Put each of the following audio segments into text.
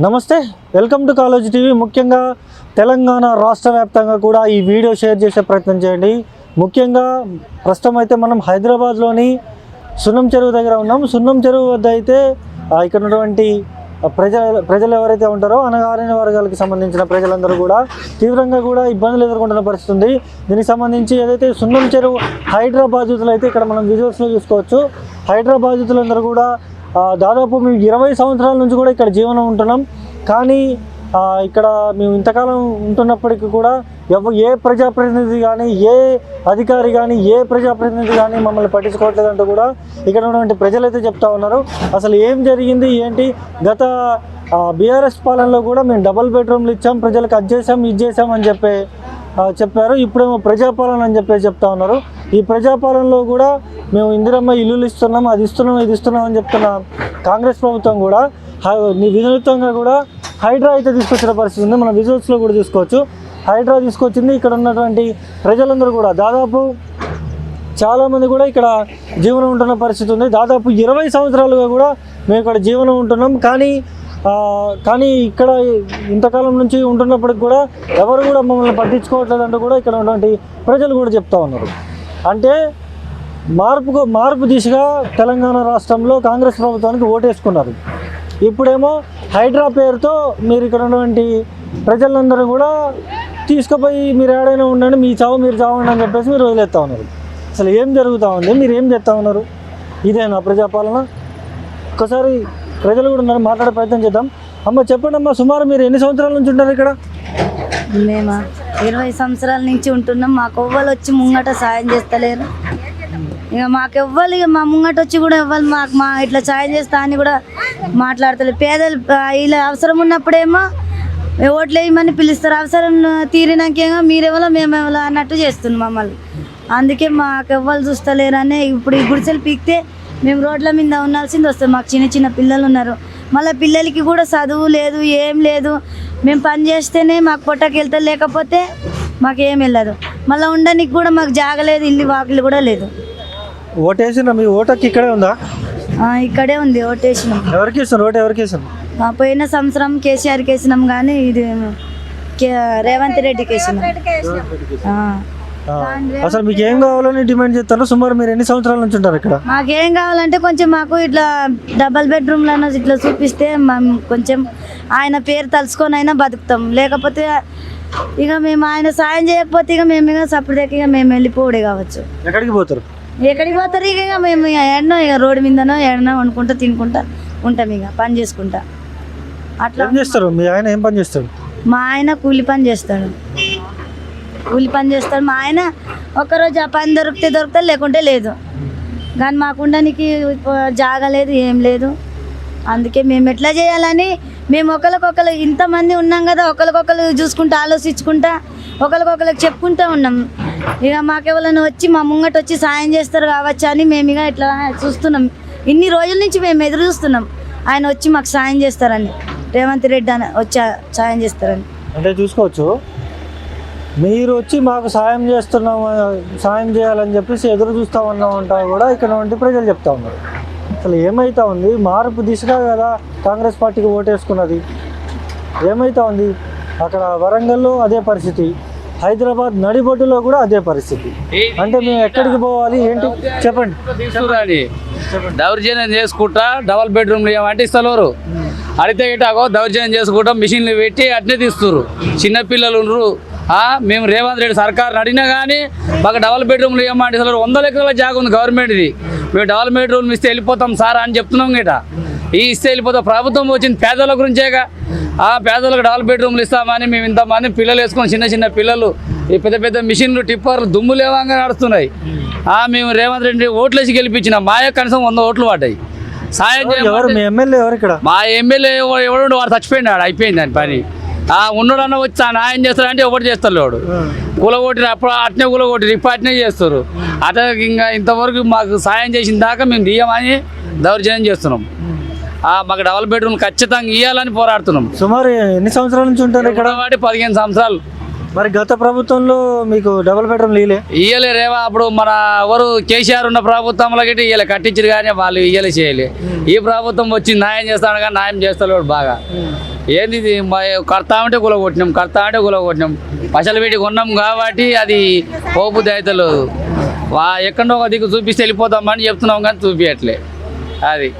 నమస్తే, welcome to college TV. ముఖ్యంగా తెలంగాణ రాష్ట్ర వ్యాప్తంగా కూడా ఈ వీడియో షేర్ చేసే ప్రయత్నం చేయండి. ముఖ్యంగా ప్రస్తుతం అయితే మనం హైదరాబాద్లోని సున్నం చెరువు దగ్గర ఉన్నాం. సున్నం చెరువు వద్ద అయితే ఇక్కడ ఉన్నటువంటి ప్రజలు ఎవరైతే ఉంటారో అణగారిన వర్గాలకు సంబంధించిన ప్రజలందరూ కూడా తీవ్రంగా కూడా ఇబ్బందులు ఎదుర్కొంటున్న పరిస్థితి ఉంది. దీనికి సంబంధించి ఏదైతే సున్నం చెరువు హైడ్రా బాధితులు అయితే ఇక్కడ మనం విజువల్స్లో చూసుకోవచ్చు. హైడ్రా బాధితులందరూ కూడా దాదాపు మేము 20 సంవత్సరాల నుంచి కూడా ఇక్కడ జీవనం ఉంటున్నాం. కానీ ఇక్కడ మేము ఇంతకాలం ఉంటున్నప్పటికీ కూడా ఏ ప్రజాప్రతినిధి కానీ, ఏ అధికారి కానీ, ఏ ప్రజాప్రతినిధి కానీ మమ్మల్ని పట్టించుకోవట్లేదంటూ కూడా ఇక్కడ ఉన్నటువంటి ప్రజలైతే చెప్తా ఉన్నారు. అసలు ఏం జరిగింది ఏంటి? గత బీఆర్ఎస్ పాలనలో కూడా మేము డబుల్ బెడ్రూమ్లు ఇచ్చాం, ప్రజలకు అది చేసాం ఇది చేసాం అని చెప్పారు. ఇప్పుడేమో ప్రజాపాలన అని చెప్తా ఉన్నారు. ఈ ప్రజాపాలనలో కూడా మేము ఇందిరమ్మ ఇల్లులు ఇస్తున్నాం, అది ఇస్తున్నాం, ఇది ఇస్తున్నాం అని చెప్తున్న కాంగ్రెస్ ప్రభుత్వం కూడా వినూత్నంగా కూడా హైడ్రా అయితే తీసుకొచ్చిన పరిస్థితి ఉంది. మనం విజువల్స్లో కూడా తీసుకోవచ్చు. హైడ్రా తీసుకొచ్చింది. ఇక్కడ ఉన్నటువంటి ప్రజలందరూ కూడా దాదాపు చాలామంది కూడా ఇక్కడ జీవనం ఉంటున్న పరిస్థితి ఉంది. దాదాపు 20 సంవత్సరాలుగా కూడా మేము ఇక్కడ జీవనం ఉంటున్నాం. కానీ ఇక్కడ ఇంతకాలం నుంచి ఉంటున్నప్పటికి కూడా ఎవరు కూడా మమ్మల్ని పట్టించుకోవట్లేదంటూ కూడా ఇక్కడ ఉన్నటువంటి ప్రజలు కూడా చెప్తా ఉన్నారు. అంటే మార్పు దిశగా తెలంగాణ రాష్ట్రంలో కాంగ్రెస్ ప్రభుత్వానికి ఓటేసుకున్నారు. ఇప్పుడేమో హైడ్రా పేరుతో మీరు ఇక్కడ ఉన్నటువంటి ప్రజలందరూ కూడా తీసుకుపోయి మీరు ఏడైనా ఉండండి, మీ చావు మీరు చావండి అని చెప్పేసి మీరు వదిలేస్తూ ఉన్నారు. అసలు ఏం జరుగుతూ ఉంది? మీరు ఏం చేస్తూ ఉన్నారు? ఇదేనా ప్రజాపాలన? ఒకసారి ప్రజలు కూడా ఉన్నారు, మాట్లాడే ప్రయత్నం చేద్దాం. అమ్మ చెప్పండి అమ్మ, సుమారు మీరు ఎన్ని సంవత్సరాల నుంచి ఉంటారు ఇక్కడ? మేము 20 సంవత్సరాల నుంచి ఉంటున్నాం. మాకు ఎవ్వరు వచ్చి ముంగట సాయం చేస్తలేరు. ఇక మాకెవ్వరు మా ముంగట వచ్చి కూడా ఎవ్వరు మా ఇట్లా సాయం చేస్తా అని కూడా మాట్లాడతలేదు. పేదలు ఇలా అవసరం ఉన్నప్పుడేమో ఓట్లు వేయమని పిలుస్తారు, అవసరం తీరినాకేమో మీరెవరో మేమెవరో అన్నట్టు చేస్తుంది మమ్మల్ని. అందుకే మాకెవ్వరు చూస్తలేరనే ఇప్పుడు ఈ గుడిసెలు పీకితే మేము రోడ్ల మీద ఉండాల్సింది వస్తుంది. మాకు చిన్న చిన్న పిల్లలు ఉన్నారు. మళ్ళీ పిల్లలకి కూడా చదువు లేదు, ఏం లేదు. మేము పని చేస్తేనే మాకు పొట్టకి వెళ్తారు, లేకపోతే మాకేం వెళ్ళదు. మళ్ళీ ఉండడానికి కూడా మాకు జాగలేదు, ఇల్లు వాకిలు కూడా లేదు. ఓటేసిన మీ ఓటకి ఇక్కడే ఉందా? ఇక్కడే ఉంది. ఓటేసినాం. ఎవరికి ఇస్తున్నారు? ఓటు ఎవరికి ఇస్తున్నారు? పోయిన సంవత్సరం కేసీఆర్కి వేసినాం, కానీ ఇది రేవంత్ రెడ్డికి వేసినాం. అసలు మీకు ఏం కావాలని డిమాండ్ చేస్తారు? సుమారు మీరు ఎన్ని సంవత్సరాల నుంచి ఉంటారు ఇక్కడ? మాకేం కావాలంటే కొంచెం మాకు ఇట్లా డబల్ బెడ్రూమ్లను ఇట్లా చూపిస్తే కొంచెం ఆయన పేరు తలుచుకొని అయినా బతుకుతాం. లేకపోతే ఇక మేము ఆయన సాయం చేయకపోతే ఇక మేము ఇక సపరేట్గా ఇక మేము వెళ్ళిపోవడే కావచ్చు. ఎక్కడికి పోతారు? ఇక మేము ఎన్నో ఇక రోడ్డు మీదనో ఎన్నో వండుకుంటా తినుకుంటా ఉంటాం, ఇక పని చేసుకుంటా. అట్లా చేస్తారు. మీ ఆయన ఏం పని చేస్తాడు? మా ఆయన కూలి పని చేస్తాడు. మా ఆయన ఒక్కరోజు ఆ పని దొరికితే లేకుంటే లేదు. కానీ మాకు ఉండడానికి జాగలేదు, ఏం లేదు. అందుకే మేము ఎట్లా చేయాలని మేము ఒకరికొకరు ఇంతమంది ఉన్నాం కదా, ఒకరికొకరు చూసుకుంటా ఆలోచించుకుంటా ఒకరికొకరికి చెప్పుకుంటూ ఉన్నాం. ఇక మాకెవరైనా వచ్చి మా ముంగట వచ్చి సాయం చేస్తారు కావచ్చు అని మేము ఇక ఇట్లా చూస్తున్నాం. ఇన్ని రోజుల నుంచి మేము ఎదురు చూస్తున్నాం ఆయన వచ్చి మాకు సాయం చేస్తారని, రేవంత్ రెడ్డి అని వచ్చి సాయం చేస్తారని. అంటే చూసుకోవచ్చు, మీరు వచ్చి మాకు సాయం చేయాలని చెప్పేసి ఎదురు చూస్తామన్నా కూడా ఇక్కడ నుండి ప్రజలు చెప్తా ఉన్నారు. అసలు ఏమైతా ఉంది? మార్పు దిశగా కదా కాంగ్రెస్ పార్టీకి ఓటేసుకున్నది. ఏమైతా ఉంది? అక్కడ వరంగల్లో అదే పరిస్థితి, హైదరాబాద్ నడిబొడ్డులో కూడా అదే పరిస్థితి. అంటే మేము ఎక్కడికి పోవాలి ఏంటి చెప్పండి. దౌర్జన్యం చేసుకుంటా డబల్ బెడ్రూమ్లు ఏమంటే ఇస్తలేరు. అడితే ఇటాగో దౌర్జన్యం చేసుకుంటా మిషన్లు పెట్టి అట్నే తీస్తున్నారు. చిన్నపిల్లలు ఉండరు. మేము రేవంత్ రెడ్డి సర్కారుని అడిగినా కానీ మాకు డబల్ బెడ్రూమ్లు ఏమంటే ఇస్తలేరు. 100 ఎకరాల జాగా ఉంది గవర్నమెంట్ది. మేము డబల్ బెడ్రూమ్లు ఇస్తే వెళ్ళిపోతాం సార్ అని చెప్తున్నాం. గిట ఇస్తే వెళ్ళిపోతాం. ప్రభుత్వం వచ్చింది పేదల గురించేగా. పేదలకు డబల్ బెడ్రూమ్లు ఇస్తామని మేము ఇంతమంది పిల్లలు వేసుకొని చిన్న పిల్లలు ఈ పెద్ద మిషన్లు టిప్పర్లు దుమ్ము లేవంగా నడుస్తున్నాయి. మేము రేవంత్ రెడ్డి ఓట్లేసి గెలిపించినాం. మా కనీసం 100 ఓట్లు పడ్డాయి. సాయం చేయాలి. మా ఎమ్మెల్యే ఎవడు వాడు చచ్చిపోయినాడు, అయిపోయింది దాని పని. ఉన్నాడన్న వచ్చి న్యాయం చేస్తాడంటే ఎవరు చేస్తారు వాడు. కూలగొట్టిన అప్పుడు అట్నే కూలగొట్టి ఇప్పుడు అట్నే చేస్తారు. అట్లా ఇంకా ఇంతవరకు మాకు సాయం చేసిన దాకా మేము దియ్యమని దౌర్జన్యం చేస్తున్నాం. మాకు డబల్ బెడ్రూమ్ ఖచ్చితంగా ఇవ్వాలని పోరాడుతున్నాం. సుమారు ఎన్ని సంవత్సరాల నుంచి ఉంటారు ఇక్కడ? 15 సంవత్సరాలు. మరి గత ప్రభుత్వంలో మీకు డబుల్ బెడ్రూమ్ ఇయ్యలే రేవా? అప్పుడు మన ఎవరు కేసీఆర్ ఉన్న ప్రభుత్వంలో గిట్ట ఇయ్యలే, కట్టించారు కానీ వాళ్ళు ఇయ్యలే చేయలే. ఈ ప్రభుత్వం వచ్చి న్యాయం చేస్తాడు కానీ న్యాయం చేస్తాడు బాగా. ఏంది ఇది కడతా ఉంటే కొట్టినాం పైసలు పెట్టి కొన్నాం కాబట్టి అది పోపు దయతలు ఎక్కడో ఒక దిక్కు చూపిస్తే వెళ్ళిపోతామని చెప్తున్నాం కానీ చూపించట్లే అది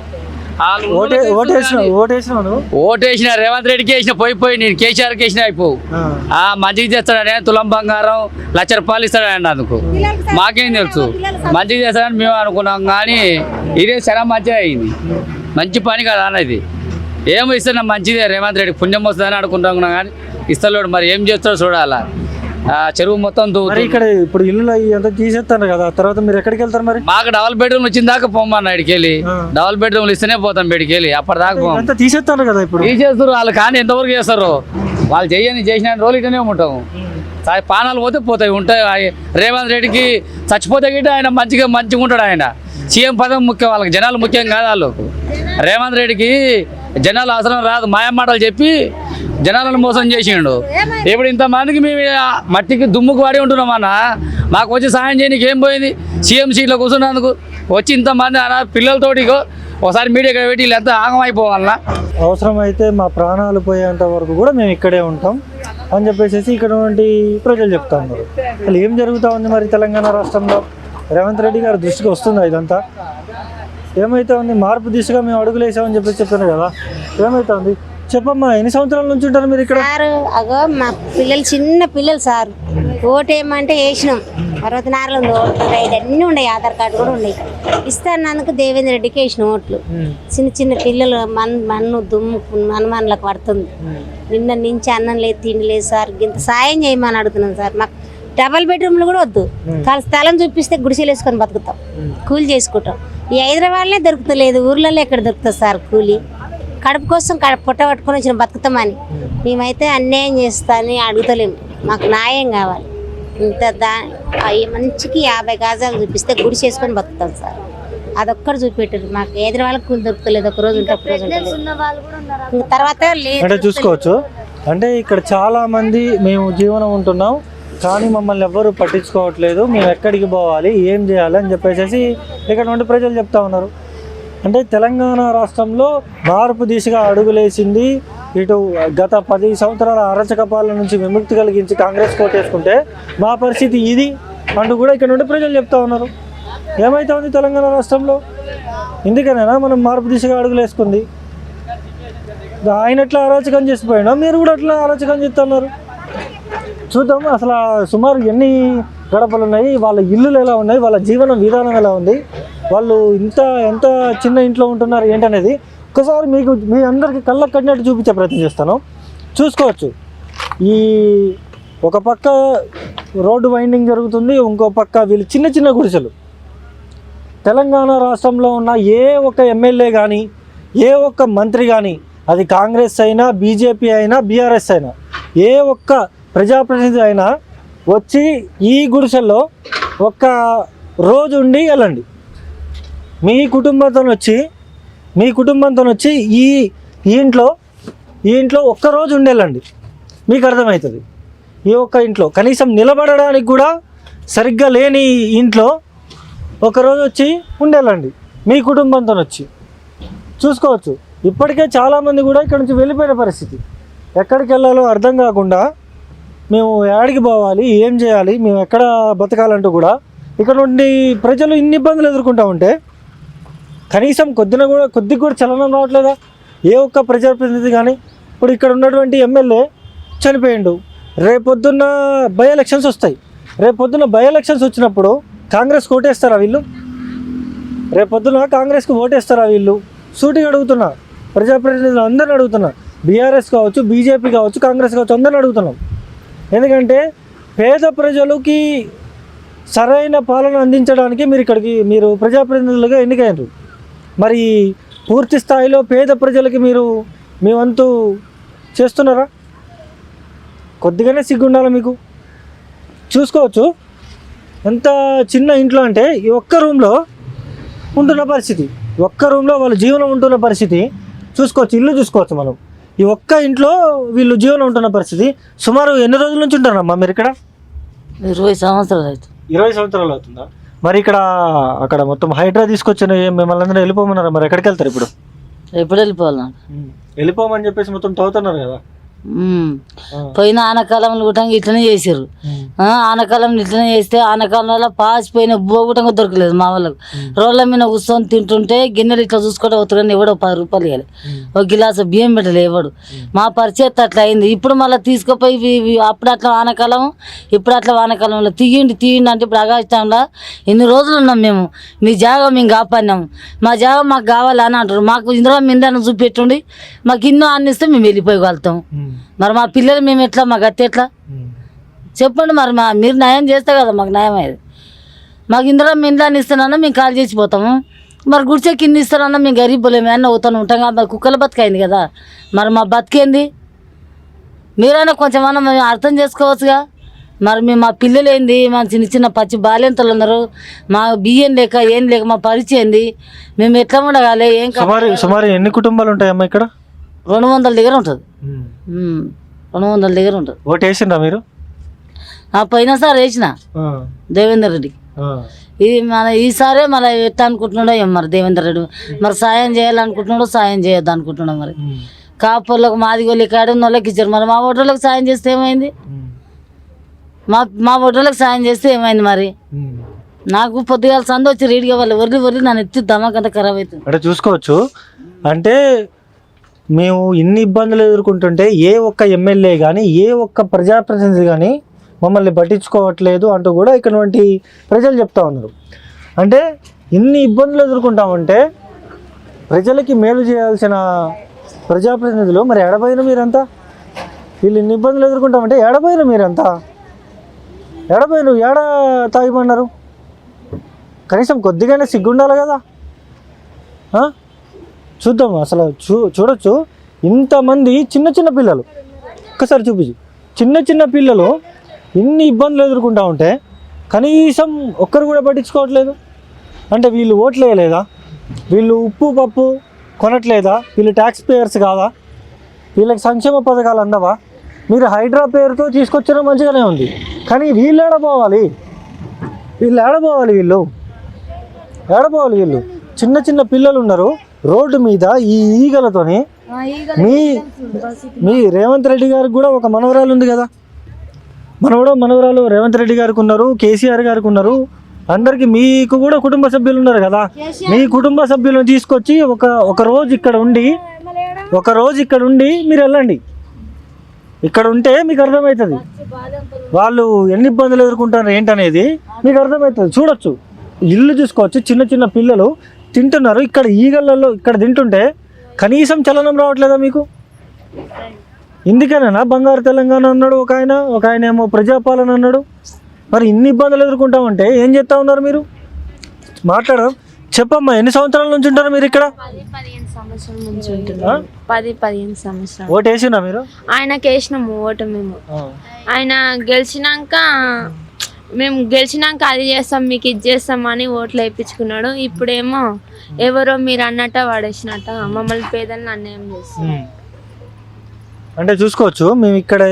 ఓటేసిన రేవంత్ రెడ్డికి వేసిన పోయి నేను కేసీఆర్కి వేసిన అయిపోవు మంచిగా చేస్తాడని తులం బంగారం ₹1,00,000 ఇస్తాడని అందుకు మాకేం తెలుసు మంచిగా చేస్తాడని మేము అనుకున్నాం కానీ ఇదే చాలా మంచిగా అయింది మంచి పని కదా అన్నది ఏమో ఇస్తున్నా మంచిదే రేవంత్ రెడ్డి పుణ్యం వస్తుందని అనుకుంటున్నాం కానీ ఇస్తలేడు మరి ఏం చేస్తాడో చూడాలా చెరువు మొత్తం ఇక్కడ ఇప్పుడు ఇల్లు అంతా తీసేస్తాను కదా తర్వాత మీరు ఎక్కడికి వెళ్తారు మరి మాకు డబల్ బెడ్రూమ్ వచ్చిన దాకా పోమన్న ఇడికి వెళ్ళి డబల్ బెడ్రూమ్లు ఇస్తేనే పోతాం బయటికి వెళ్ళి అప్పటిదాకా పోం తీసేస్తాను కదా ఇప్పుడు తీసేస్తారు వాళ్ళు కానీ ఎంతవరకు చేస్తారు వాళ్ళు చేసిన రోజులు ఇటనే ఉంటాము పానాలు పోతాయి ఉంటాయి రేవంత్ రెడ్డికి చచ్చిపోతే గిట్ట ఆయన మంచిగా ఉంటాడు ఆయన సీఎం పదం ముఖ్యం వాళ్ళకి జనాలు ముఖ్యం కాదు వాళ్ళకు రేవంత్ రెడ్డికి జనాలు అవసరం రాదు మాయమాటలు చెప్పి జనాలను మోసం చేసిండు ఇప్పుడు ఇంతమందికి మేము మట్టికి దుమ్ముకు వాడి ఉంటున్నాం అన్న మాకు వచ్చి సాయం చేయడానికి ఏం పోయింది సీఎం సీట్లో కూర్చున్నందుకు వచ్చి ఇంతమంది అన్న పిల్లలతోటి ఒకసారి మీడియా పెట్టి వీళ్ళు ఎంత ఆగమైపోవాలన్నా అవసరమైతే మా ప్రాణాలు పోయేంత వరకు కూడా మేము ఇక్కడే ఉంటాం అని చెప్పేసి ఇక్కడ నుండి ప్రజలు చెప్తా ఉన్నారు అసలు ఏం జరుగుతూ ఉంది మరి తెలంగాణ రాష్ట్రంలో రేవంత్ రెడ్డి గారి దృష్టికి వస్తుందా ఇదంతా ఏమైతే ఉంది మార్పు దిశగా మేము అడుగులు వేసామని చెప్పాను కదా ఏమైతే ఉంది చెప్పమ్మా ఎన్ని సంవత్సరాల నుంచి ఉంటారు మీరు ఇక్కడ అగో మా పిల్లలు చిన్న పిల్లలు సార్ ఓటేయమంటే వేసినాం 64 ఉంది ఓట్లు రైట్ అన్నీ ఉన్నాయి ఆధార్ కార్డు కూడా ఉన్నాయి ఇస్తానందుకు దేవేంద్ర రెడ్డికి వేసిన ఓట్లు చిన్న పిల్లలు మన్ను దుమ్ము మనలకు పడుతుంది నిన్న నుంచి అన్నం లేదు తిండి లేదు సార్ ఇంత సాయం చేయమని అడుగుతున్నాం సార్ మాకు డబల్ బెడ్రూమ్లు కూడా వద్దు కాదు స్థలం చూపిస్తే గుడిసెలు వేసుకొని బతుకుతాం కూలి చేసుకుంటాం ఈ హైదరాబాద్లో దొరుకుతలేదు ఊర్లలో ఎక్కడ దొరుకుతుంది సార్ కూలి కడుపు కోసం పొట్ట పట్టుకొని వచ్చిన బతుకుతామని మేమైతే అన్యాయం చేస్తామని అడుగుతలేము మాకు న్యాయం కావాలి ఇంత మంచికి 50 గజాలు చూపిస్తే గుడి చేసుకొని బతుకుతాం సార్ అదొక్కరు చూపెట్టారు మాకు హైదరాబాద్లో కూలి దొరుకుతలేదు ఒక రోజు ఉంటే ఒక రోజు ఉంటుంది తర్వాత అంటే చూసుకోవచ్చు అంటే ఇక్కడ చాలా మంది మేము జీవనం ఉంటున్నాం కానీ మమ్మల్ని ఎవ్వరూ పట్టించుకోవట్లేదు మేము ఎక్కడికి పోవాలి ఏం చేయాలి అని చెప్పేసి ఇక్కడ నుండి ప్రజలు చెప్తా ఉన్నారు అంటే తెలంగాణ రాష్ట్రంలో మార్పు దిశగా అడుగులేసింది ఇటు గత 10 సంవత్సరాల అరాచక పాలన నుంచి విముక్తి కలిగించి కాంగ్రెస్ కోటేసుకుంటే మా పరిస్థితి ఇది అంటూ కూడా ఇక్కడ నుండి ప్రజలు చెప్తా ఉన్నారు ఏమైతే ఉంది తెలంగాణ రాష్ట్రంలో ఎందుకనైనా మనం మార్పు దిశగా అడుగులేసుకుంది ఆయన ఎట్లా అరాచకం చేసిపోయినా మీరు కూడా అట్లా అరాచకం చేస్తున్నారు చూద్దాం అసలు సుమారు ఎన్ని గడపలు ఉన్నాయి వాళ్ళ ఇల్లులు ఎలా ఉన్నాయి వాళ్ళ జీవన విధానం ఎలా ఉంది వాళ్ళు ఎంత చిన్న ఇంట్లో ఉంటున్నారు ఏంటనేది ఒకసారి మీ అందరికీ కళ్ళకు కట్టినట్టు చూపించే ప్రయత్నం చేస్తాను చూసుకోవచ్చు ఈ ఒక పక్క రోడ్డు వైండింగ్ జరుగుతుంది ఇంకో పక్క వీళ్ళు చిన్న గుడిసెలు తెలంగాణ రాష్ట్రంలో ఉన్న ఏ ఒక్క ఎమ్మెల్యే కానీ ఏ ఒక్క మంత్రి కానీ అది కాంగ్రెస్ అయినా బీజేపీ అయినా బీఆర్ఎస్ అయినా ఏ ఒక్క ప్రజాప్రతినిధి అయినా వచ్చి ఈ గుడిసెల్లో ఒక్క రోజు ఉండి వెళ్ళండి మీ కుటుంబంతో వచ్చి ఈ ఇంట్లో ఒక్కరోజు ఉండి వెళ్ళండి మీకు అర్థమవుతుంది ఈ ఒక్క ఇంట్లో కనీసం నిలబడడానికి కూడా సరిగ్గా లేని ఇంట్లో ఒకరోజు వచ్చి ఉండేళ్ళండి మీ కుటుంబంతో వచ్చి చూసుకోవచ్చు ఇప్పటికే చాలామంది కూడా ఇక్కడ నుంచి వెళ్ళిపోయిన పరిస్థితి ఎక్కడికి వెళ్ళాలో అర్థం కాకుండా మేము ఏడికి పోవాలి ఏం చేయాలి మేము ఎక్కడ బతకాలంటూ కూడా ఇక్కడ నుండి ప్రజలు ఇన్ని ఇబ్బందులు ఎదుర్కొంటూ ఉంటే కనీసం కొద్దిగా కూడా చలనం రావట్లేదా ఏ ఒక్క ప్రజాప్రతినిధి కానీ ఇప్పుడు ఇక్కడ ఉన్నటువంటి ఎమ్మెల్యే చనిపోయిండు రేపొద్దున్న బై ఎలక్షన్స్ వస్తాయి రేపొద్దున బై ఎలక్షన్స్ వచ్చినప్పుడు కాంగ్రెస్కి ఓటేస్తారా వీళ్ళు రేపొద్దున కాంగ్రెస్కి ఓటేస్తారా వీళ్ళు సూటిగా అడుగుతున్నా ప్రజాప్రతినిధులు అందరిని అడుగుతున్నా బీఆర్ఎస్ కావచ్చు బీజేపీ కావచ్చు కాంగ్రెస్ కావచ్చు అందరిని అడుగుతున్నాం ఎందుకంటే పేద ప్రజలకి సరైన పాలన అందించడానికి మీరు ప్రజాప్రతినిధులుగా ఎన్నికయ్యారు మరి పూర్తి స్థాయిలో పేద ప్రజలకి మీ వంతు చేస్తున్నారా కొద్దిగానే సిగ్గుండాలి మీకు చూసుకోవచ్చు ఎంత చిన్న ఇంట్లో అంటే ఈ ఒక్క రూమ్లో ఉంటున్న పరిస్థితి ఒక్క రూమ్లో వాళ్ళ జీవనం ఉంటున్న పరిస్థితి చూసుకోవచ్చు ఇల్లు చూసుకోవచ్చు మనం ఈ ఒక్క ఇంట్లో వీళ్ళు జీవనం ఉంటున్న పరిస్థితి సుమారు ఎన్ని రోజుల నుంచి ఉంటారమ్మా మీరు ఇక్కడ 20 సంవత్సరాలు అవుతుంది 20 సంవత్సరాలు అవుతుందా మరి అక్కడ మొత్తం హైడ్రా తీసుకొచ్చిన మిమ్మల్ని అందరూ వెళ్ళిపోమన్నారా మరి ఎక్కడికి వెళ్తారు ఇప్పుడు ఎప్పుడు వెళ్ళిపోవాలి వెళ్ళిపోమని చెప్పేసి మొత్తం తవ్వుతున్నారు కదా. పోయిన ఆనకాలంలో కూడా ఇట్లనే చేసారు. ఆనకాలంలో ఇట్లనే చేస్తే ఆనకాలంలో పాసిపోయిన బోగుటంగా దొరకలేదు మా వాళ్ళకు. రోడ్ల మీద కూర్చొని తింటుంటే గిన్నెలు ఇట్లా చూసుకుంటే వస్తున్నా ఎవడో 10 రూపాయలు ఇవ్వాలి, ఒక గిలాసు బియ్యం పెట్టలే ఎవడు. మా పరిచయం అట్లా అయింది. ఇప్పుడు మళ్ళీ తీసుకుపోయి అప్పుడు అట్లా ఆనకాలం ఇప్పుడు అట్లా ఆనకాలంలో తీయండి అంటే ఇప్పుడు ఆగస్టంలో ఎన్ని రోజులు ఉన్నాం మేము. మీ జాగా మేము కాపాడినాము, మా జాగా మాకు కావాలి అని అంటారు. మాకు ఇందులో మిందని చూపెట్టుండి మాకు ఇన్నో అన్నిస్తే మేము వెళ్ళిపోయగలుగుతాం. మరి మా పిల్లలు మేము ఎట్లా, మా గతి ఎట్లా చెప్పండి. మరి మీరు న్యాయం చేస్తే కదా మాకు న్యాయం అయ్యేది. మాకు ఇందులో మిందని ఇస్తానన్నా మేము కాల్ చేసిపోతాము. మరి గుడిసె కింద ఇస్తానన్నా మేము గరీబులేమే అని అవుతాను ఉంటాం కదా. కుక్కల బతికైంది కదా, మరి మా బతికేంది మీరైనా కొంచెమన్నా మేము అర్థం చేసుకోవచ్చుగా. మరి మేము మా పిల్లలు ఏంది, మా చిన్న చిన్న పచ్చి బాల్యంతలు ఉన్నారు, మా బియ్యం లేక ఏం లేక మా పరిచయం ఏంది, మేము ఎట్లా ఉండగాలి. ఏం సుమారు ఎన్ని కుటుంబాలు ఉంటాయమ్మా ఇక్కడ? 200 దగ్గర ఉంటుంది. 200 దగ్గర ఉంటుంది. ఓటు వేసిండ్రా మీరు? పోయినసారి వేసిన దేవేందర్ రెడ్డి. ఇది మన ఈసారే మళ్ళీ ఎట్లా అనుకుంటున్నాడో ఏం మరి దేవేందర్ రెడ్డి. మరి సాయం చేయాలనుకుంటున్నాడో సాయం చేయొద్దు అనుకుంటున్నాడు. మరి కాపులకు మాదిగోళ్ళకి కాడ ఉన్న వాళ్ళకి ఇచ్చారు. మరి మా ఓటర్లకు సాయం చేస్తే ఏమైంది? మా ఓటర్లకు సాయం చేస్తే ఏమైంది? మరి నాకు పొద్దుగాల సంద వచ్చి రీడ్గా వాళ్ళు ఒర్రి నన్ను ఎత్తి దమాకంతా ఖరాబ్ అవుతుంది. అంటే చూసుకోవచ్చు. అంటే మేము ఇన్ని ఇబ్బందులు ఎదుర్కొంటుంటే ఏ ఒక్క ఎమ్మెల్యే కానీ ఏ ఒక్క ప్రజాప్రతినిధి కానీ మమ్మల్ని పట్టించుకోవట్లేదు అంటూ కూడా ఇక్కడ ప్రజలు చెప్తా ఉన్నారు. అంటే ఇన్ని ఇబ్బందులు ఎదుర్కొంటామంటే ప్రజలకి మేలు చేయాల్సిన ప్రజాప్రతినిధులు మరి ఎడబోయిన మీరంతా? వీళ్ళు ఇన్ని ఇబ్బందులు ఎదుర్కొంటామంటే ఎడబోయిన మీరంతా? ఎడబోయిన ఏడ తాగిపోయినారు? కనీసం కొద్దిగానే సిగ్గుండాలి కదా. చూద్దాం అసలు చూడొచ్చు ఇంతమంది చిన్న చిన్న పిల్లలు, ఒక్కసారి చూపించు. చిన్న పిల్లలు ఇన్ని ఇబ్బందులు ఎదుర్కొంటా ఉంటే కనీసం ఒక్కరు కూడా పట్టించుకోవట్లేదు. అంటే వీళ్ళు ఓట్లు వేయలేదా? వీళ్ళు ఉప్పు పప్పు కొనట్లేదా? వీళ్ళు ట్యాక్స్ పేయర్స్ కాదా? వీళ్ళకి సంక్షేమ పథకాలు అందవా? మీరు హైడ్రా పేరుతో తీసుకొచ్చడం మంచిగానే ఉంది, కానీ వీళ్ళు ఏడపోవాలి? వీళ్ళు చిన్న పిల్లలు ఉన్నారు రోడ్డు మీద ఈ ఈగలతోని. మీ రేవంత్ రెడ్డి గారికి కూడా ఒక మనవరాలు ఉంది కదా, మనవరాలు రేవంత్ రెడ్డి గారికి ఉన్నారు, కేసీఆర్ గారికి ఉన్నారు, అందరికి మీకు కూడా కుటుంబ సభ్యులు ఉన్నారు కదా. మీ కుటుంబ సభ్యులను తీసుకొచ్చి ఒక రోజు ఇక్కడ ఉండి మీరు వెళ్ళండి. ఇక్కడ ఉంటే మీకు అర్థమవుతుంది వాళ్ళు ఎన్ని ఇబ్బందులు ఎదుర్కొంటారు ఏంటనేది మీకు అర్థమవుతుంది. చూడొచ్చు, ఇల్లు చూసుకోవచ్చు. చిన్న పిల్లలు తింటున్నారు ఇక్కడ ఈగలలో. ఇక్కడ తింటుంటే కనీసం చలనం రావట్లేదా మీకు? ఇందుకేనా బంగారు తెలంగాణ అన్నాడు ఒక ఆయన ఏమో ప్రజాపాలన అన్నాడు. మరి ఇన్ని ఇబ్బందులు ఎదుర్కొంటామంటే ఏం చేస్తూ ఉన్నారు మీరు? మాట్లాడడం చెప్పమ్మా. ఎన్ని సంవత్సరాల నుంచి ఉంటారు మీరు ఇక్కడ? 10-15 సంవత్సరాల నుంచి ఉంటున్నాం. 10-15 సంవత్సరాలు. ఓటు వేసినా మీరు? ఆయనకి వేసినాము ఓటు మేము. ఆయన గెలిచినాక అది చేస్తాం మీకు ఇది చేస్తాం అని ఓట్లు వేయించుకున్నాడు. ఇప్పుడేమో ఎవరో మీరు అన్నట్ట వాడేసినట్ట మమ్మల్ని పేదలను అన్యాయం చేస్తాం. అంటే చూసుకోవచ్చు మేము ఇక్కడ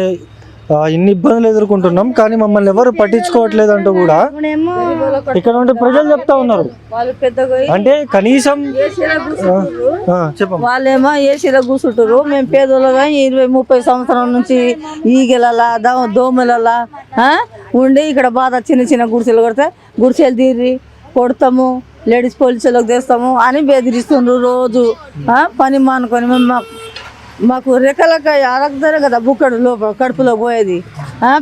ఇన్ని ఇబ్బందులు ఎదుర్కొంటున్నాం, కానీ మమ్మల్ని ఎవరు పట్టించుకోవట్లేదు అంటూ కూడా ఇక్కడ ఉండే ప్రజలు చెప్తా ఉన్నారు. అంటే కనీసం చెప్పండి. వాళ్ళేమో ఏసీలో కూర్చుంటారు, మేము పేదోళ్ళగా 20-30 సంవత్సరాల నుంచి ఈగలలా దోమలలా ఉండి ఇక్కడ బాధ చిన్న గుడిసెలు కొడితే గుడిసెలు తీరి కొడతాము, లేడీస్ పోలీసులకు తెస్తాము అని బెదిరిస్తుండ్రు. రోజు పని మానుకొని మాకు రెక్కలక అరగదరే కదా బుక్కడు లోపల కడుపులో పోయేది.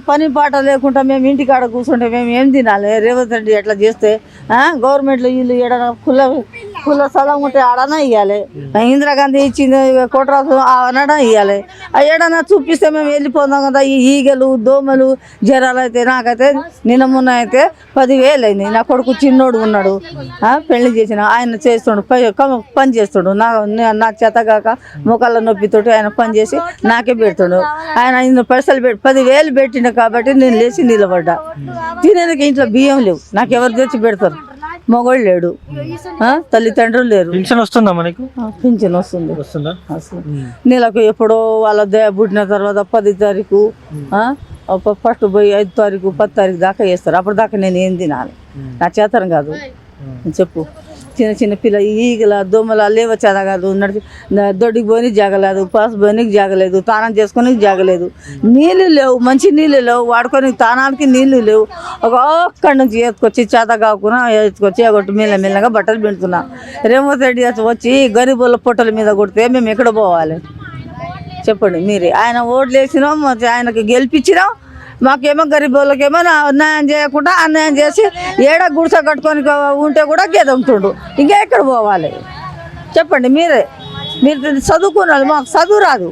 పని పాట లేకుండా మేము ఇంటికాడ కూర్చుంటే మేము ఏం తినాలి? రేవంత్ రెడ్డి ఎట్లా చేస్తే గవర్నమెంట్లో వీళ్ళు ఏడన్నా కుల స్థలం ఉంటే ఆడనా ఇవ్వాలి, ఇందిరాగాంధీ ఇచ్చింది కోటరాజు అనడా ఇవ్వాలి. ఏడన్నా చూపిస్తే మేము వెళ్ళిపోతాం కదా. ఈ ఈగలు దోమలు జ్వరాలు అయితే నాకైతే నిన్న మొన్న అయితే 10,000 అయింది. నా కొడుకు చిన్నోడు ఉన్నాడు, పెళ్లి చేసిన ఆయన చేస్తుండు, పని చేస్తుండు. నాకు చేతగాక మొక్కల నొప్పితోటి ఆయన పని చేసి నాకే పెడుతుండు. ఆయన 5 పైసలు 10,000 పెట్టిండు కాబట్టి నేను లేచి నిలబడ్డా. తినేందుకు ఇంట్లో బియ్యం లేవు, నాకు ఎవరు తెచ్చి పెడతారు? మొగోళ్ళు లేడు, తల్లిదండ్రులు లేరు. పింఛన్ వస్తుందా మనకు? పింఛన్ వస్తుంది. నెలకు ఎప్పుడో వాళ్ళ పుట్టిన తర్వాత 10 తారీఖు ఫస్ట్ పోయి 5 తారీఖు 10 తారీఖు దాకా వేస్తారు. అప్పుడు దాకా నేను ఏం తినాలి? నా చేతనం కాదు చెప్పు. చిన్న చిన్న పిల్ల ఈగల దోమల లేవ చదగదు, దొడ్డికి పోయి జాగలేదు, పాస్ పోయినకి జాగలేదు, తానం చేసుకొని జాగలేదు, నీళ్ళు లేవు, మంచి నీళ్ళు లేవు, వాడుకొని తానానికి నీళ్ళు లేవు. ఒక్కడి నుంచి ఎత్తుకొచ్చి చేత కాకుండా ఎత్తుకొచ్చి ఒకటి మెల్లగా బట్టలు పిండుతున్నాం. రేవంత్ రెడ్డి వచ్చి గరీబుల పొట్టల మీద కొడితే మేము ఎక్కడ పోవాలి చెప్పండి మీరే. ఆయన ఓట్లు వేసినాం, ఆయనకి గెలిపించినాం, మాకేమో గరీబులకేమో అన్యాయం చేయకుండా అన్యాయం చేసి ఏడ గుడిస కట్టుకొని ఉంటే కూడా గెదవుతుండు. ఇంకా ఎక్కడ పోవాలి చెప్పండి మీరే. మీరు చదువుకున్నారు, మాకు చదువు రాదు,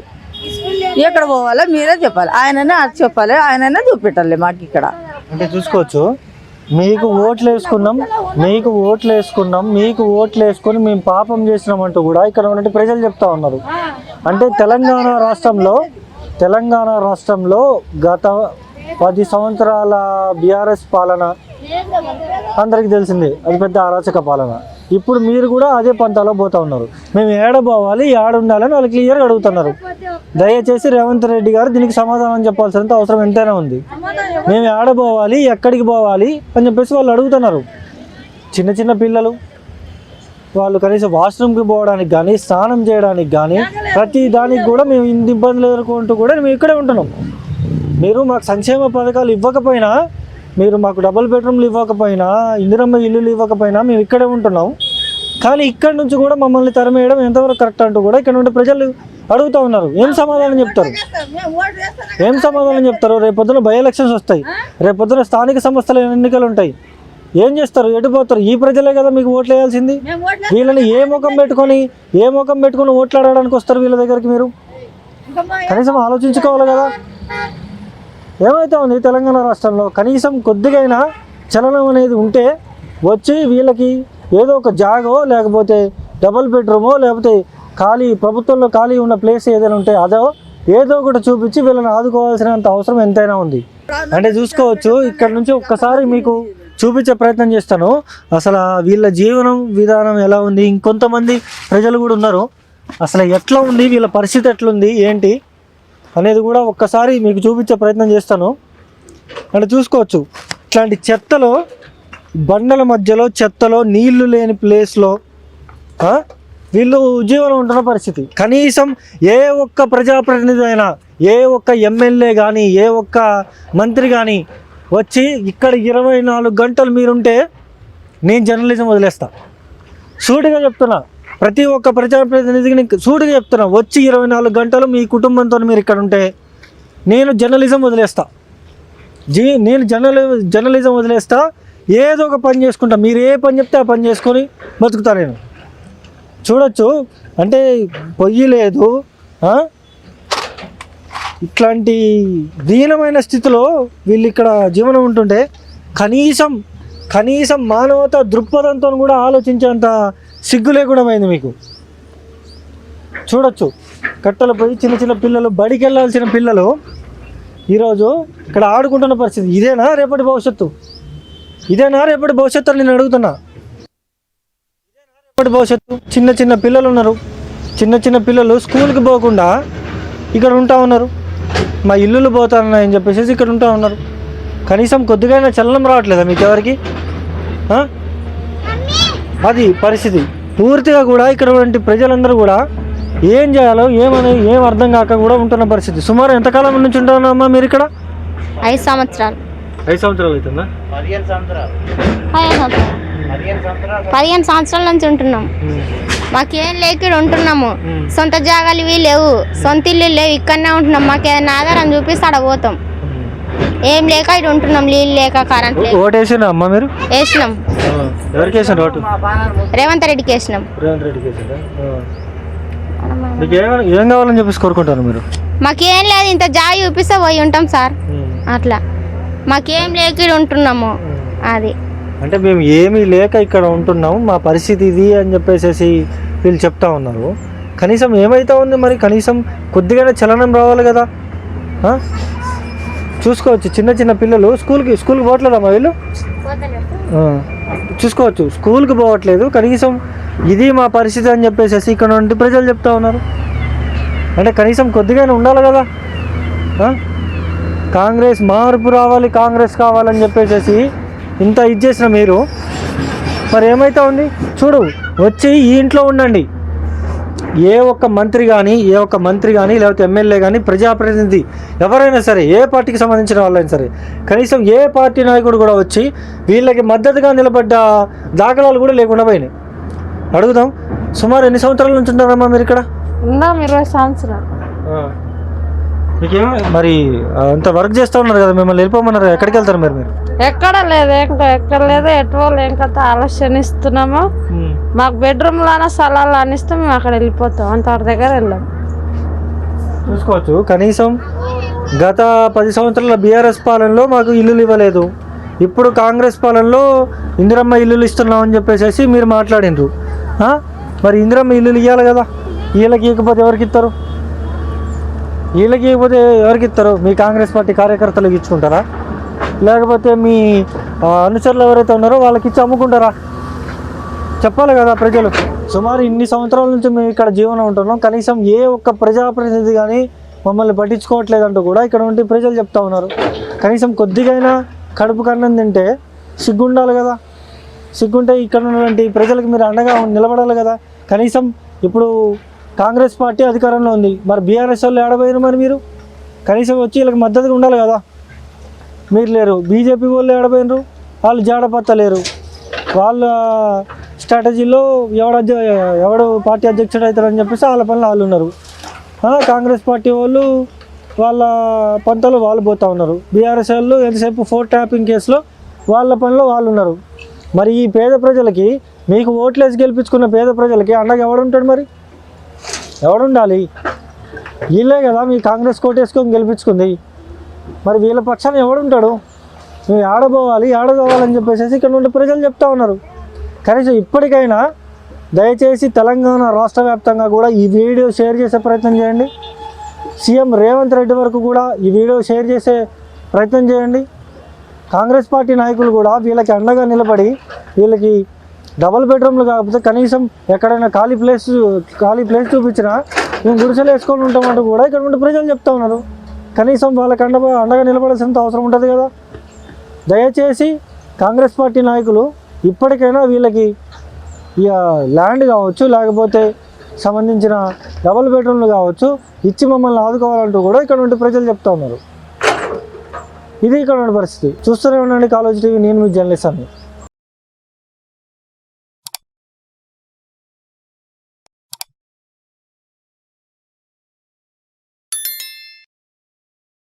ఎక్కడ పోవాలో మీరే చెప్పాలి. ఆయననే అది చెప్పాలి, ఆయననే చూపెట్టాలి మాకు ఇక్కడ. అంటే చూసుకోవచ్చు, మీకు ఓట్లు వేసుకున్నాం, మీకు ఓట్లు వేసుకొని మేము పాపం చేసినామంటూ కూడా ఇక్కడ ఉన్నట్టు ప్రజలు చెప్తా ఉన్నారు. అంటే తెలంగాణ రాష్ట్రంలో గత 10 సంవత్సరాల బీఆర్ఎస్ పాలన అందరికీ తెలిసిందే, అది పెద్ద అరాచక పాలన. ఇప్పుడు మీరు కూడా అదే పంతాలో పోతా ఉన్నారు. మేము ఏడ పోవాలి, ఏడ ఉండాలని వాళ్ళు క్లియర్గా అడుగుతున్నారు. దయచేసి రేవంత్ రెడ్డి గారు దీనికి సమాధానం చెప్పాల్సినంత అవసరం ఎంతైనా ఉంది. మేము ఏడ పోవాలి, ఎక్కడికి పోవాలి అని చెప్పేసి వాళ్ళు అడుగుతున్నారు. చిన్న చిన్న పిల్లలు వాళ్ళు కనీసం వాష్రూమ్కి పోవడానికి కానీ, స్నానం చేయడానికి కానీ, ప్రతి దానికి కూడా మేము ఇన్ని ఇబ్బందులు ఎదుర్కొంటూ కూడా మేము ఇక్కడే ఉంటున్నాం. మీరు మాకు సంక్షేమ పథకాలు ఇవ్వకపోయినా, మీరు మాకు డబుల్ బెడ్రూమ్లు ఇవ్వకపోయినా, ఇందిరమ్మ ఇల్లులు ఇవ్వకపోయినా మేము ఇక్కడే ఉంటున్నాం. కానీ ఇక్కడి నుంచి కూడా మమ్మల్ని తరిమేయడం ఎంతవరకు కరెక్ట్ అంటూ కూడా ఇక్కడ ఉండే ప్రజలు అడుగుతూ ఉన్నారు. ఏం సమాధానం చెప్తారు? రేపొద్దున బై ఎలక్షన్స్ వస్తాయి, రేపొద్దున స్థానిక సంస్థల ఎన్నికలు ఉంటాయి. ఏం చేస్తారు? ఎటుపోతారు? ఈ ప్రజలే కదా మీకు ఓట్లు వేయాల్సింది. వీళ్ళని ఏ ముఖం పెట్టుకొని ఓట్లు ఆడడానికి వస్తారు వీళ్ళ దగ్గరికి? మీరు కనీసం ఆలోచించుకోవాలి కదా. ఏమైతే ఉంది తెలంగాణ రాష్ట్రంలో కనీసం కొద్దిగైనా చలనం అనేది ఉంటే వచ్చి వీళ్ళకి ఏదో ఒక జాగో, లేకపోతే డబుల్ బెడ్రూమో, లేకపోతే ప్రభుత్వంలో ఖాళీ ఉన్న ప్లేస్ ఏదైనా ఉంటే అదో ఏదో ఒకటి చూపించి వీళ్ళని ఆదుకోవాల్సినంత అవసరం ఎంతైనా ఉంది. అంటే చూసుకోవచ్చు, ఇక్కడ నుంచి ఒక్కసారి మీకు చూపించే ప్రయత్నం చేస్తాను. అసలు వీళ్ళ జీవనం విధానం ఎలా ఉంది, ఇంకొంతమంది ప్రజలు కూడా ఉన్నారు, అసలు ఎట్లా ఉంది, వీళ్ళ పరిస్థితి ఎట్లుంది ఏంటి అనేది కూడా ఒక్కసారి మీకు చూపించే ప్రయత్నం చేస్తాను. అంటే చూసుకోవచ్చు, ఇట్లాంటి చెత్తలో, బండల మధ్యలో చెత్తలో, నీళ్లు లేని ప్లేస్లో వీళ్ళు జీవనం ఉంటున్న పరిస్థితి. కనీసం ఏ ఒక్క ప్రజాప్రతినిధి అయినా, ఏ ఒక్క ఎమ్మెల్యే కానీ, ఏ ఒక్క మంత్రి కానీ వచ్చి ఇక్కడ 24 గంటలు మీరుంటే నేను జర్నలిజం వదిలేస్తా. సూటిగా చెప్తున్నా, ప్రతి ఒక్క ప్రజాప్రతినిధికి సూటిగా చెప్తున్నా, వచ్చి 24 గంటలు మీ కుటుంబంతో మీరు ఇక్కడ ఉంటే నేను జర్నలిజం వదిలేస్తా. జర్నలిజం వదిలేస్తా, ఏదో ఒక పని చేసుకుంటా. మీరు ఏ పని చెప్తే ఆ పని చేసుకొని బతుకుతా నేను. చూడొచ్చు, అంటే పొయ్యి లేదు, ఇట్లాంటి దీనమైన స్థితిలో వీళ్ళు ఇక్కడ జీవనం ఉంటుంటే కనీసం మానవతా దృక్పథంతో కూడా ఆలోచించేంత సిగ్గు లేకుండా పోయింది మీకు. చూడొచ్చు, కట్టెలు పోయి చిన్న పిల్లలు, బడికి వెళ్ళాల్సిన పిల్లలు ఈరోజు ఇక్కడ ఆడుకుంటున్న పరిస్థితి. ఇదేనా రేపటి భవిష్యత్తు అని నేను అడుగుతున్నా. రేపటి భవిష్యత్తు చిన్న పిల్లలు ఉన్నారు, చిన్న పిల్లలు స్కూల్కి పోకుండా ఇక్కడ ఉంటా ఉన్నారు. మా ఇల్లులు పోతానని చెప్పేసి ఇక్కడ ఉంటా ఉన్నారు. కనీసం కొద్దిగా చలనం రావట్లేదా మీకు ఎవరికి? అది పరిస్థితి. పూర్తిగా కూడా ఇక్కడ ఉన్నటువంటి ప్రజలందరూ కూడా ఏం చేయాలో ఏం అర్థం కాక కూడా ఉంటున్న పరిస్థితి. సుమారు ఎంతకాలం నుంచి ఉంటున్నారమ్మా మీరు ఇక్కడ? 5 సంవత్సరాలు. 5 సంవత్సరాలు అవుతుందా? 15 సంవత్సరాల నుంచి ఉంటున్నాం. మాకేం లేక ఉంటున్నాము. సొంత జాగాలు ఇవి లేవు, సొంత ఇల్లు లేవు, ఇక్కడనే ఉంటున్నాం. మాకు ఏదైనా ఆధారం చూపిస్తే అక్కడ పోతాం. ఏం లేక ఇక్కడ ఉంటున్నాం, నీళ్ళు లేక, కరెంట్ లేక. ఓటు వేసినా అమ్మా మీరు? వేసినాం. ఎవరికి వేసినారు ఓటు? రేవంత్ రెడ్డికి వేసినాం. మీకు ఏం కావాలని చెప్పేసి కోరుకుంటారు మీరు? మాకేం లేదు, ఇంత జాగా చూపిస్తే పోయి ఉంటాం సార్. అట్లా మాకేం లేక ఇక్కడ ఉంటున్నాము. అది అంటే మేము ఏమీ లేక ఇక్కడ ఉంటున్నాము, మా పరిస్థితి ఇది అని చెప్పేసి వీళ్ళు చెప్తా ఉన్నారు. కనీసం ఏమైతే ఉంది మరి? కనీసం కొద్దిగా చలనం రావాలి కదా. చూసుకోవచ్చు, చిన్న పిల్లలు స్కూల్కి పోవట్లేదమ్మా వీళ్ళు. చూసుకోవచ్చు, స్కూల్కి పోవట్లేదు. కనీసం ఇది మా పరిస్థితి అని చెప్పేసి ఇక్కడ నుండి ప్రజలు చెప్తా ఉన్నారు. అంటే కనీసం కొద్దిగా ఉండాలి కదా. కాంగ్రెస్ మార్పు రావాలి, కాంగ్రెస్ కావాలని చెప్పేసి ఇంత ఇది చేసిన మీరు మరి ఏమైతే ఉంది చూడు, వచ్చి ఈ ఇంట్లో ఉండండి. ఏ ఒక్క మంత్రి కానీ లేకపోతే ఎమ్మెల్యే కానీ ప్రజాప్రతినిధి ఎవరైనా సరే, ఏ పార్టీకి సంబంధించిన వాళ్ళైనా సరే, కనీసం ఏ పార్టీ నాయకుడు కూడా వచ్చి వీళ్ళకి మద్దతుగా నిలబడ్డ దాఖలాలు కూడా లేకుండా పోయినాయి. అడుగుదాం, సుమారు ఎన్ని సంవత్సరాల నుంచి ఉంటారమ్మా మీరు ఇక్కడ? ఉన్నాం 20 సంవత్సరాలు. మీకేమో మరి అంత వర్క్ చేస్తూ ఉన్నారు కదా, మిమ్మల్ని వెళ్ళిపోమన్నారు, ఎక్కడికి వెళ్తారు మీరు? ఎక్కడ లేదు ఎటువల్ ఏం కథ ఆలోచన ఇస్తున్నాము. మాకు బెడ్రూమ్ లానా స్థలాలు అనిస్తే మేము అక్కడ వెళ్ళిపోతాం, అంతవరకు దగ్గర వెళ్ళాం. చూసుకోవచ్చు, కనీసం గత 10 సంవత్సరాల బీఆర్ఎస్ పాలనలో మాకు ఇల్లులు ఇవ్వలేదు, ఇప్పుడు కాంగ్రెస్ పాలనలో ఇందిరమ్మ ఇల్లులు ఇస్తున్నామని చెప్పేసి మీరు మాట్లాడినరు. మరి ఇందిరమ్మ ఇల్లులు ఇవ్వాలి కదా, వీళ్ళకి ఇవ్వకపోతే ఎవరికి ఇస్తారు? మీ కాంగ్రెస్ పార్టీ కార్యకర్తలకు ఇచ్చుకుంటారా, లేకపోతే మీ అనుచరులు ఎవరైతే ఉన్నారో వాళ్ళకి ఇచ్చి అమ్ముకుంటారా? చెప్పాలి కదా ప్రజలు. సుమారు ఇన్ని సంవత్సరాల నుంచి మేము ఇక్కడ జీవనం ఉంటున్నాం, కనీసం ఏ ఒక్క ప్రజాప్రతినిధి కానీ మమ్మల్ని పట్టించుకోవట్లేదంటూ కూడా ఇక్కడ ఉండి ప్రజలు చెప్తా ఉన్నారు. కనీసం కొద్దిగైనా కడుపు కన్నం తింటే సిగ్గుండాలి కదా. సిగ్గుంటే ఇక్కడ ఉన్నటువంటి ప్రజలకు మీరు అండగా నిలబడాలి కదా. కనీసం ఇప్పుడు కాంగ్రెస్ పార్టీ అధికారంలో ఉంది, మరి బీఆర్ఎస్ వాళ్ళు ఏడబోయారు? మరి మీరు కనీసం వచ్చి వీళ్ళకి మద్దతుగా ఉండాలి కదా. మీరు లేరు. బీజేపీ వాళ్ళు ఏడబోయినరు, వాళ్ళు జాడపత్తలేరు. వాళ్ళ స్ట్రాటజీలో ఎవడు పార్టీ అధ్యక్షుడు అవుతారని చెప్పేసి వాళ్ళ పనులు వాళ్ళు ఉన్నారు. కాంగ్రెస్ పార్టీ వాళ్ళు వాళ్ళ పంతలో వాళ్ళు పోతూ ఉన్నారు. బీఆర్ఎస్ వాళ్ళు ఎంతసేపు ఫోన్ ట్యాపింగ్ కేసులో వాళ్ళ పనిలో వాళ్ళు ఉన్నారు. మరి ఈ పేద ప్రజలకి, మీకు ఓట్లేసి గెలిపించుకున్న పేద ప్రజలకి అండగా ఎవడుంటాడు? మరి ఎవడుండాలి? వీళ్ళే కదా మీ కాంగ్రెస్ కోటేసుకొని గెలిపించుకుంది. మరి వీళ్ళ పక్షాన్ని ఎవడుంటాడు? నువ్వు ఆడబోవాలని చెప్పేసి ఇక్కడ నుండి ప్రజలు చెప్తా ఉన్నారు. కనీసం ఇప్పటికైనా దయచేసి తెలంగాణ రాష్ట్ర వ్యాప్తంగా కూడా ఈ వీడియో షేర్ చేసే ప్రయత్నం చేయండి. సీఎం రేవంత్ రెడ్డి వరకు కూడా ఈ వీడియో షేర్ చేసే ప్రయత్నం చేయండి. కాంగ్రెస్ పార్టీ నాయకులు కూడా వీళ్ళకి అండగా నిలబడి, వీళ్ళకి డబుల్ బెడ్రూమ్లు కాకపోతే కనీసం ఎక్కడైనా ఖాళీ ప్లేస్ చూపించినా మేము గుడిసెలు వేసుకొని ఉంటామంటూ కూడా ఇక్కడ ఉండి ప్రజలు చెప్తా ఉన్నారు. కనీసం వాళ్ళకి అండగా నిలబడాల్సినంత అవసరం ఉంటుంది కదా. దయచేసి కాంగ్రెస్ పార్టీ నాయకులు ఇప్పటికైనా వీళ్ళకి ఇక ల్యాండ్ కావచ్చు, లేకపోతే సంబంధించిన డబుల్ బెడ్రూమ్లు కావచ్చు ఇచ్చి మమ్మల్ని ఆదుకోవాలంటూ కూడా ఇక్కడ ఉండి ప్రజలు చెప్తా ఉన్నారు. ఇది ఇక్కడ ఉన్న పరిస్థితి. చూస్తూనే ఉండండి కాలేజ్ టీవీ. నేను మీ జర్నలిస్ట్ అన్ని.